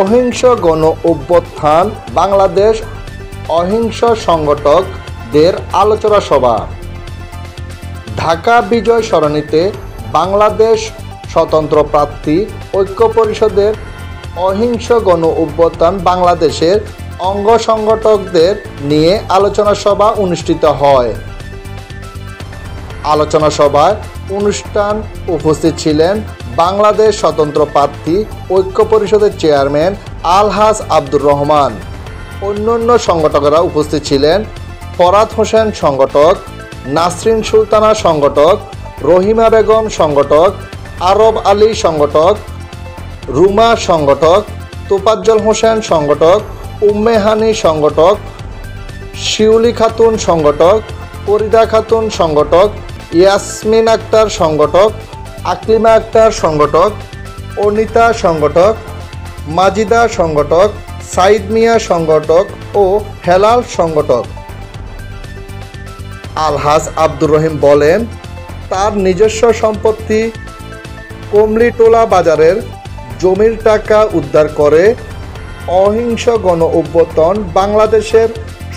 অহিংস গণ অভ্যুত্থান বাংলাদেশ অহিংস সংগঠকদের আলোচনা সভা। ঢাকা বিজয় সরণিতে বাংলাদেশ স্বতন্ত্র প্রার্থী ঐক্য পরিষদের অহিংস গণ অভ্যুত্থান বাংলাদেশের অঙ্গ সংগঠকদের নিয়ে আলোচনা সভা অনুষ্ঠিত হয়। আলোচনা সভায় অনুষ্ঠান উপস্থিত ছিলেন বাংলাদেশ স্বতন্ত্র প্রার্থী ঐক্য পরিষদের চেয়ারম্যান আলহাজ আব্দুর রহমান। অন্যান্য সংগঠকেরা উপস্থিত ছিলেন ফরাদ হোসেন সংগঠক, নাসরিন সুলতানা সংগঠক, রহিমা বেগম সংগঠক, আরব আলী সংগঠক, রুমা সংগঠক, তোফাজ্জল হোসেন সংগঠক, উম্মে হানি সংগঠক, শিউলি খাতুন সংগঠক, ফরিদা খাতুন সংগঠক, ইয়াসমিন আক্তার সংগঠক, আকলিমা আক্তার সংগঠক, অনিতা সংগঠক, মাজিদা সংগঠক, সাইদ মিয়া সংগঠক ও হেলাল সংগঠক। আলহাজ আব্দুর রহিম বলেন, তার নিজস্ব সম্পত্তি কমলিটোলা বাজারের জমির টাকা উদ্ধার করে অহিংস গণ অভ্যুত্থান বাংলাদেশের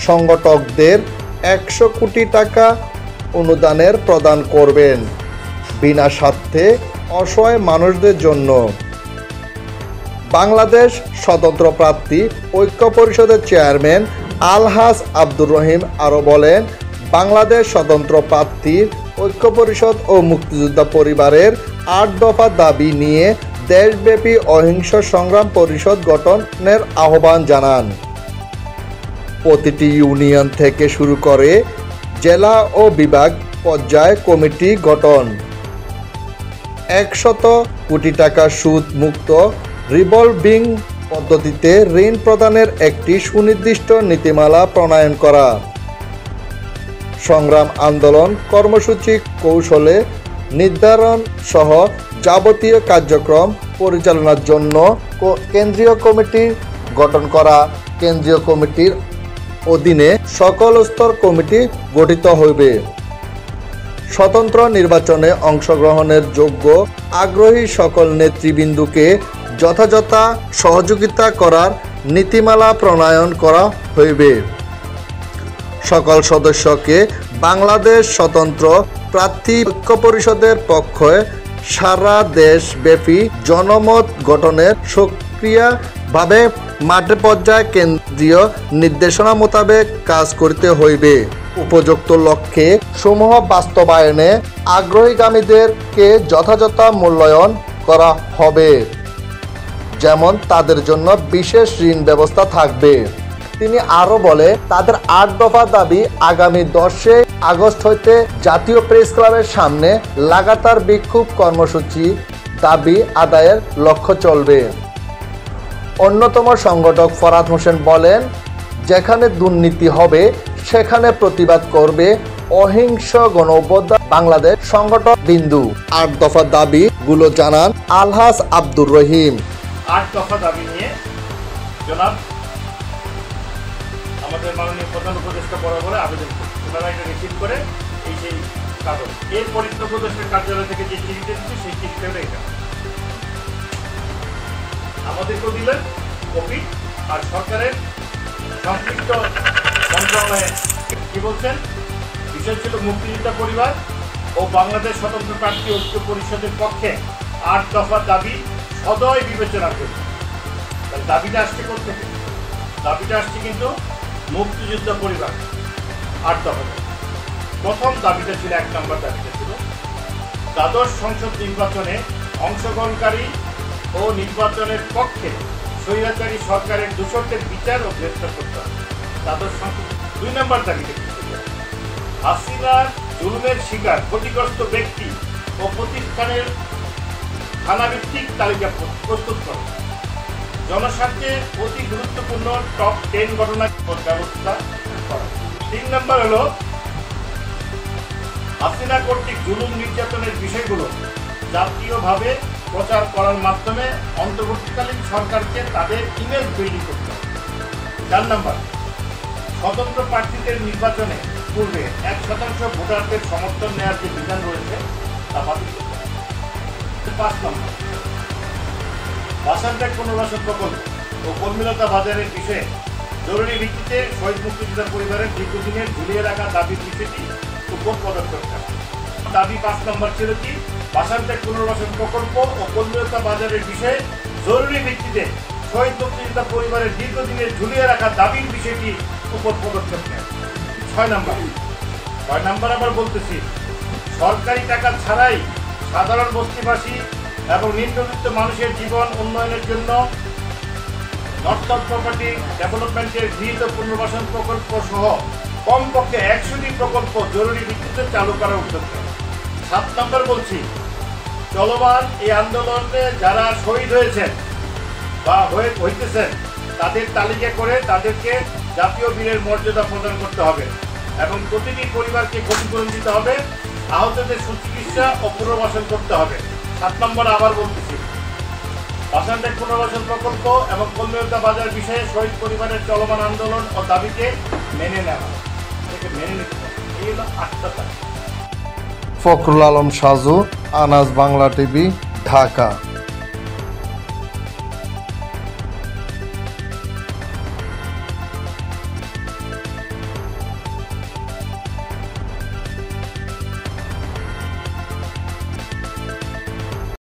সংগঠকদের 100 কোটি টাকা অনুদানের প্রদান করবেন বিনা স্বার্থে অসহায় মানুষদের জন্য। বাংলাদেশ স্বতন্ত্র প্রার্থী ঐক্য পরিষদের চেয়ারম্যান আলহাজ আব্দুর রহিম আরও বলেন, বাংলাদেশ স্বতন্ত্র প্রার্থীর ঐক্য পরিষদ ও মুক্তিযোদ্ধা পরিবারের 8 দফা দাবি নিয়ে দেশব্যাপী অহিংস সংগ্রাম পরিষদ গঠনের আহ্বান জানান। প্রতিটি ইউনিয়ন থেকে শুরু করে জেলা ও বিভাগ পর্যায়ে কমিটি গঠন, 100 কোটি টাকা সুদ মুক্ত রিভলভিং পদ্ধতিতে ঋণ প্রদানের একটি সুনির্দিষ্ট নীতিমালা প্রণয়ন করা, সংগ্রাম আন্দোলন কর্মসূচি কৌশলে নির্ধারণ সহ যাবতীয় কার্যক্রম পরিচালনার জন্য কেন্দ্রীয় কমিটি গঠন করা। কেন্দ্রীয় কমিটির অধীনে সকল স্তর কমিটি গঠিত হইবে। স্বতন্ত্র নির্বাচনে অংশগ্রহণের যোগ্য আগ্রহী সকল নেতৃবৃন্দকে যথাযথ সহযোগিতা করার নীতিমালা প্রণয়ন করা হইবে। সকল সদস্যকে বাংলাদেশ স্বতন্ত্র প্রার্থী ঐক্য পরিষদের পক্ষে সারা দেশব্যাপী জনমত গঠনের সক্রিয়ভাবে মাঠে পর্যায়ে কেন্দ্রীয় নির্দেশনা মোতাবেক কাজ করতে হইবে। উপযুক্ত লক্ষ্যে সমূহ বাস্তবায়নে আগ্রহীগামীদেরকে যথাযথ মূল্যায়ন করা হবে, যেমন তাদের জন্য বিশেষ ঋণ ব্যবস্থা থাকবে। তিনি আরও বলে, তাদের 8 দফা দাবি আগামী 10 আগস্ট হইতে জাতীয় প্রেস ক্লাবের সামনে লাগাতার বিক্ষোভ কর্মসূচি দাবি আদায়ের লক্ষ্য চলবে। অন্যতম সংগঠক ফরাদ হোসেন বলেন, যেখানে দুর্নীতি হবে সেখানে প্রতিবাদ করবে অহিংস গণ অভ্যুত্থান বাংলাদেশ সংগঠক বিন্দু। 8 দফা দাবিগুলো জানান আলহাজ আব্দুর রহিম। 8 দফা দাবি নিয়ে জনাব আমাদের মাননীয় প্রধান উপদেষ্টা বরাবরে আবেদন করছে। ওনারা এটা রিসিভ করে এই সেই কাগজ এর পরিত্র উপদেষ্টার কার্যালয় থেকে যে চিঠিটা দিচ্ছে সেই চিঠিটা এটা আমাদেরকেও দিলেন কপি। আর সরকারের সংশ্লিষ্ট মন্ত্রণালয়ে কি বলছেন, বিষয় ছিল মুক্তিযোদ্ধা পরিবার ও বাংলাদেশ স্বতন্ত্র প্রার্থী ঐক্য পরিষদের পক্ষে 8 দফা দাবি সদয় বিবেচনা করবে। দাবিটা আসছে কোথেকে? দাবিটা আসছে কিন্তু মুক্তিযোদ্ধা পরিবার 8 দফা। প্রথম দাবিটা ছিল, 1 নম্বর দাবিটা ছিল দ্বাদশ সংসদ নির্বাচনে অংশগ্রহণকারী ও নির্বাচনের পক্ষে স্বৈরাচারী সরকারের দূষণের বিচার ও গ্রেফতার করতে হবে। দ্বাদশ সংসদ। 2 নম্বর দাবিটা হাসিনার জুলুমের শিকার ক্ষতিগ্রস্ত ব্যক্তি ও প্রতিষ্ঠানের থানাভিত্তিক তালিকা প্রস্তুত করে জনস্বার্থে অতি গুরুত্বপূর্ণ টপ 10 ঘটনা ব্যবস্থা করা। 3 নম্বর হলো হাসিনা কর্তৃক জুলুম নির্যাতনের বিষয়গুলো জাতীয়ভাবে প্রচার করার মাধ্যমে অন্তর্বর্তীকালীন সরকারকে তাদের ইমেজ বিল্ডিং করতে হবে। 4 নম্বর স্বতন্ত্র প্রার্থীদের নির্বাচনে পূর্বে 1% ভোটারদের সমর্থন নেওয়ার যে বিধান রয়েছে তা বাতিল করতে হবে। 5 নম্বর ভাষান্তর পুনর্বাসন প্রকল্প ও কর্মীলতা বাজারের বিষয়ে জরুরি ভিত্তিতে শহীদ মুক্তিযোদ্ধা পরিবারের দীর্ঘদিনের ঝুলিয়ে রাখা দাবির বিষয়টি উপর পদক্ষেপ করা। দাবি 5 নম্বর ছিল কি, বাসান্তেক পুনর্বাসন প্রকল্প ও কর্মীলতা বাজারের বিষয়ে জরুরি ভিত্তিতে শহীদ মুক্তিযোদ্ধা পরিবারের দীর্ঘদিনের ঝুলিয়ে রাখা দাবির বিষয়টি উপর পদক্ষেপ নেয়। 6 নম্বর আবার বলতেছি, সরকারি টাকা ছাড়াই সাধারণ বস্তিবাসী এবং নিম্নবিত্ত মানুষের জীবন উন্নয়নের জন্য নর্থ প্রপার্টি ডেভেলপমেন্টের গৃহীত পুনর্বাসন প্রকল্প সহ কমপক্ষে 100টি প্রকল্প জরুরি ভিত্তিতে চালু করা উদ্যোগ নেয়। 7 নম্বর বলছি, চলমান এই আন্দোলনে যারা শহীদ হয়েছেন বা হইতেছেন তাদের তালিকা করে তাদেরকে জাতীয় বীরের মর্যাদা প্রদান করতে হবে এবং প্রতিটি পরিবারকে ক্ষতিপূরণ দিতে হবে, আহতদের সুচিকিৎসা ও পুনর্বাসন করতে হবে। 7 নম্বর আবার বলতেছি, বাসান্তেক পুনর্বাসন প্রকল্প এবং কর্মীলতা বাজার বিষয়ে শহীদ পরিবারের চলমান আন্দোলন ও দাবিকে মেনে নেওয়া, মেনে নিতে হবে। এই হলো 8টা দাবি। ফখরুল আলম সাজু, আনাজ বাংলা টিভি, ঢাকা।